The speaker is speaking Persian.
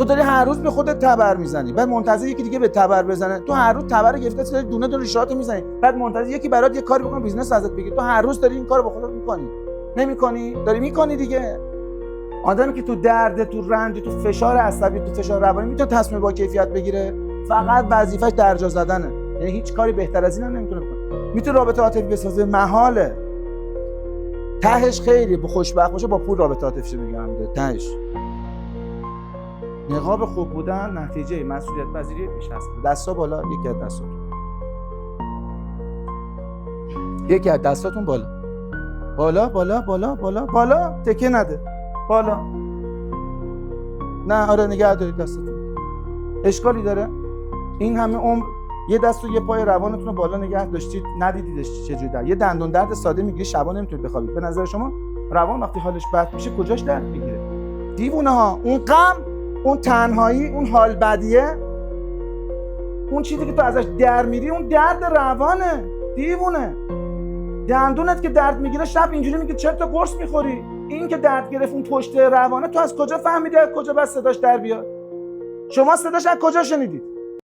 تو داری هر روز به خودت تبر میزنی، بعد منتظر یکی دیگه به تبر بزنه. تو هر روز تبر گرفته داری دونه دونه ریشاتو میزنی، بعد منتظر یکی برات یه کاری بکنه بیزنس ازت بگیره. تو هر روز داری این کارو با خودت میکنی. نمیکنی؟ داری میکنی دیگه. آدمی که تو درد، تو رنج، تو فشار عصبی، تو فشار روانی میتونه تصمیم با کیفیت بگیره. فقط وظیفش درجا زدنه. یعنی هیچ کاری بهتر از این هم نمیتونه بکنه. میتونه رابطه عاطفی بسازه، محاله. تهش خیلی خوشبخت باشه با پول رابطه عاطفی میگم تهش. نقاب خوب بودن نتیجه مسئولیت پذیری بیش است. دستا بالا، یکی از دستاتون. یکی از دستاتون بالا. بالا بالا بالا بالا بالا، تکیه نده. بالا. نه آره نگه دارید دستاتون. اشکالی داره؟ این همه عمر یه دست و یه پای روانتون رو بالا نگه داشتید ندیدیدش چجوری در. یه دندون درد ساده میگیری شبا نمیتونید بخوابید. به نظر شما روان وقتی حالش بد میشه کجاش درد میگیره؟ دیوونه ها. اون غم، اون تنهایی، اون حال بدیه، اون چیزی که تو ازش در میری، اون درد روانه. دیوونه. دندونت که درد میگیره شب اینجوری میگه چرا تا قرص میخوری؟ این که درد گرفت اون پشت روانه، تو از کجا فهمیدی از کجا بس صداش در بیاد؟ شما صداش از کجا شنیدید؟